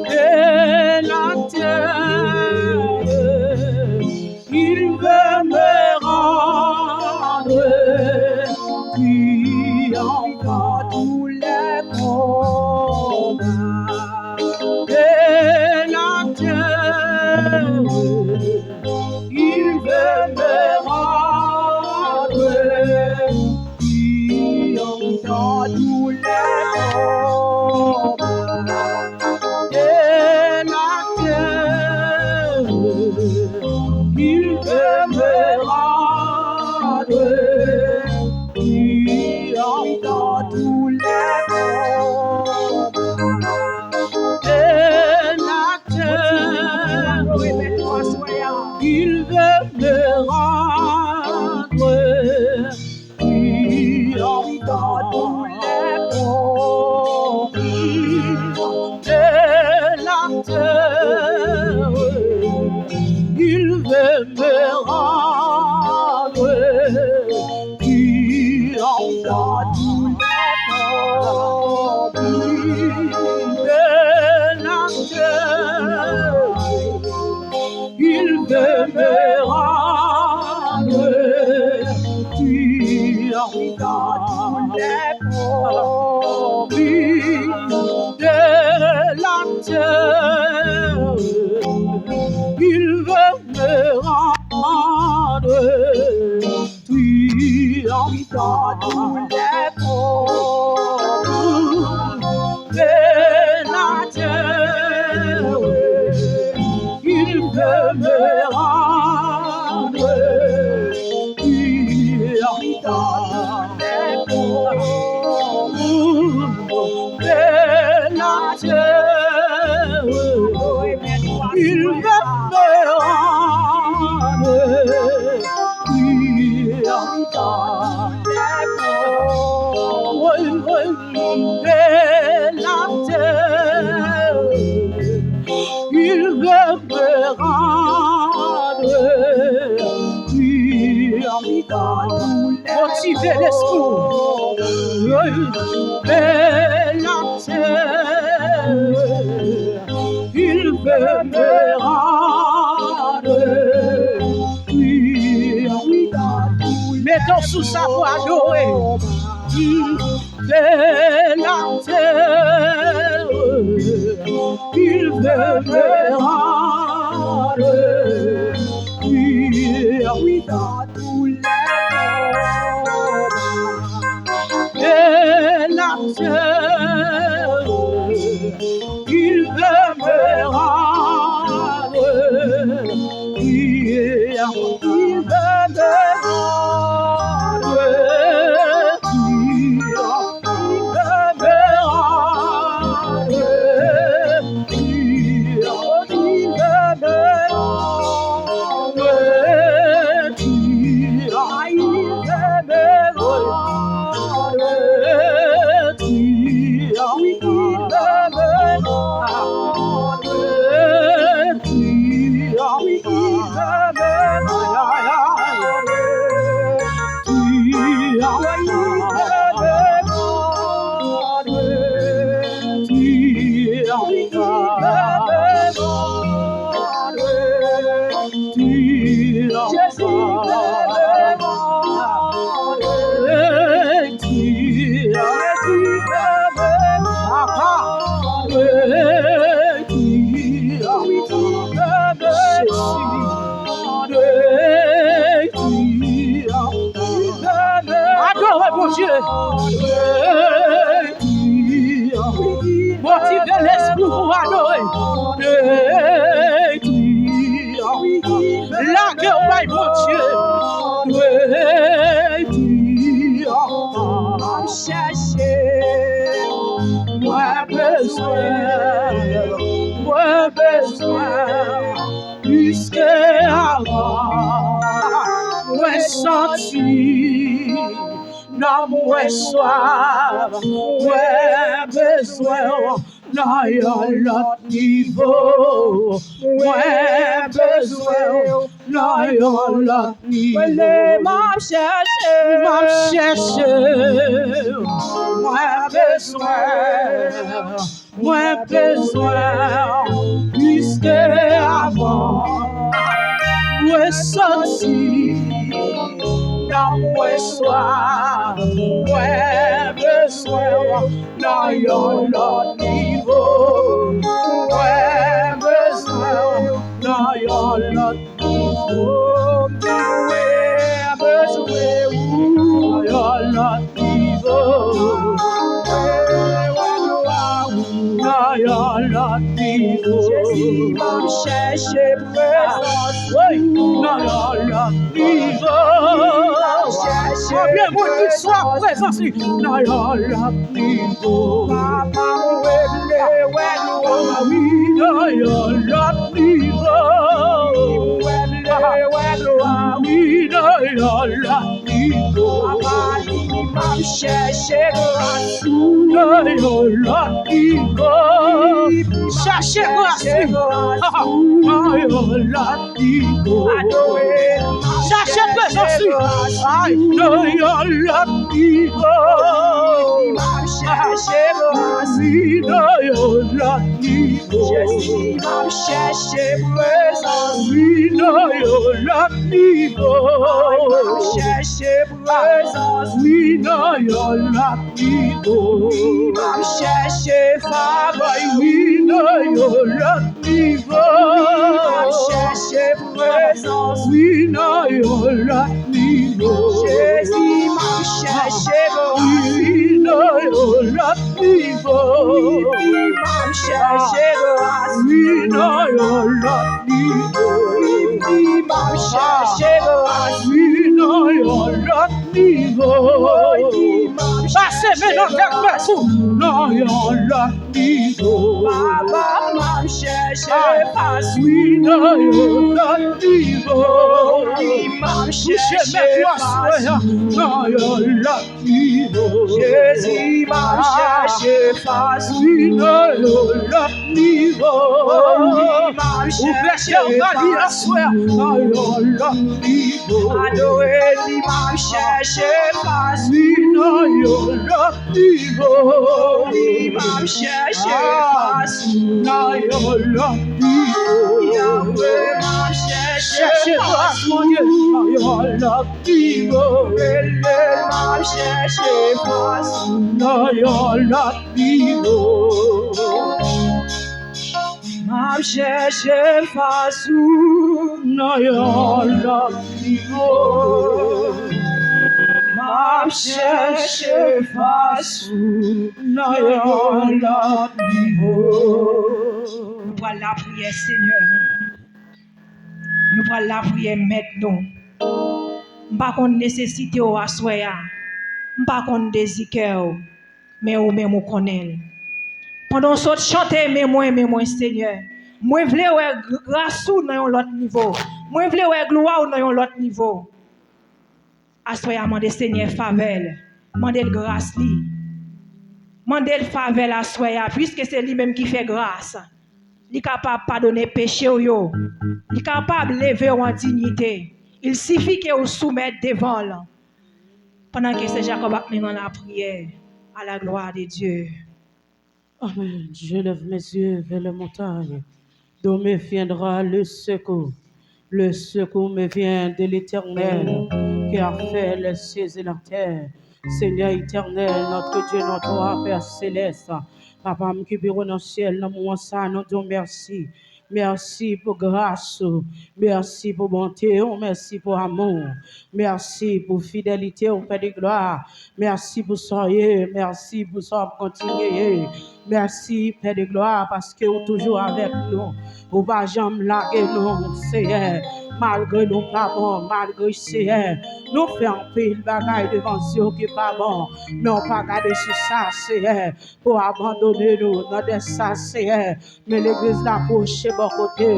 et la terre, il veut me rendre, puis encore tous les combats. Et la terre, il veut me rendre, puis encore tous les combats. Et la terre, il veut me rendre, puis encore tous les combats. Et la terre, il veut me rendre, puis encore tous les combats. Et la terre, il veut me rendre, puis encore tous les combats. Et la terre, il veut me rendre, puis encore tous les combats. Et la terre, il veut me rendre, puis encore tous les combats. Et la terre, il veut me rendre, puis encore les combats. Et la terre, il veut me rendre, puis encore les combats. Et la terre, il veut me rendre, puis encore motiver l'esprit. Et la terre, il veut me rendre, puis mettons sous sa voix adorée. Et la terre, il veut me rendre, puis dans tous les combats. Et la terre, il veut me rendre, puis il veut me rendre. Motiver l'esprit pour adorer. La guerre va mon Dieu. Chercher, moi besoin, plus qu'avant, moi senti, non moi soif, moi besoin. dans l'autre niveau. Moi besoin dans l'autre niveau. M'a cherché, moi besoin, puisque avant, moi sorti, dans moi soir, moi besoin, dans l'autre niveau, moi besoin, dans l'autre niveau, moi besoin, dans l'autre niveau. Jésus m'a cherché présence. Oui, dans la niveau. Combien de monde qui soit présence dans la niveau. Papa, oui, dans la niveau. Oui, dans la niveau. Papa, il m'a cherché grâce. Dans la niveau. Cherchez grâce. Cherchez présence. Aïe, la niveau. Cherchez grâce. La niveau. Jésus m'a cherché présence. La niveau. Cherchez présence. Oui, la niveau. Cherchez faveur. Oui, la niveau. Cherchez présence. Oui, la niveau. Jésus m'a cherché. Oui, la niveau. M'a cherché. Oui, la niveau. M'a cherché. Oui, la niveau. Passez maintenant quelque personne. Non, la niveau. Papa m'a cherché. Oui, la niveau. M'a cherché. Non, la niveau. Jésus m'a cherché. Oui, la niveau. M'a cherché. Non, la niveau. Adoré, m'a cherché. Oui, la niveau. M'a cherché. Non, la niveau. M'a cherché. Mon Dieu. Non, la niveau. M'a cherché. Non, la niveau. M'a cherché face non, la niveau. M'a cherché face non, la niveau. Nous prenons la prière, Seigneur. Nous prenons la prière maintenant. Nous pas qu'on nécessité au assoya. Nous pas qu'on désire mais ou même on connaît. Pendant ce chanter mais moi Seigneur. Moi vle ouais grâce dans l'autre niveau. Moi vle ouais gloire dans l'autre niveau. Assoya mande Seigneur faveur. Mande grâce li. Mande faveur assoya puisque c'est lui même qui fait grâce. Il est capable de pardonner péché yo. Il est capable de lever en dignité. Il suffit que vous soumettez devant lui. Pendant que c'est Jacob a mis dans la prière à la gloire de Dieu. Amen. Je lève mes yeux vers les montagnes, d'où me viendra le secours. Le secours me vient de l'Éternel qui a fait les cieux et la terre. Seigneur éternel, notre Dieu, notre roi, Père céleste, Papa, qui bureau dans le ciel, dans mon sang, nous disons merci. Merci pour grâce, merci pour bonté, merci pour amour, merci pour fidélité au Père de gloire, merci pour soyez, merci pour ça continuer, merci Père de gloire parce que vous êtes toujours avec nous, vous ne jamais larguer nous, Seigneur, malgré nous pas bon, malgré Seigneur, nous faisons un pile bagaille devant Dieu qui n'est pas bon, mais on pas garder sur ça, Seigneur, pour abandonner nous dans ça, Seigneur, mais l'église d'approche côté,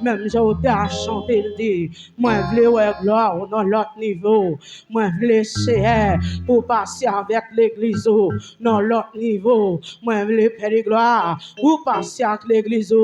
même j'ai à chanter le dit, moi je veux ouais gloire dans l'autre niveau, moi je veux pour passer avec l'église dans l'autre niveau, moi je Père de gloire, ou passer avec l'église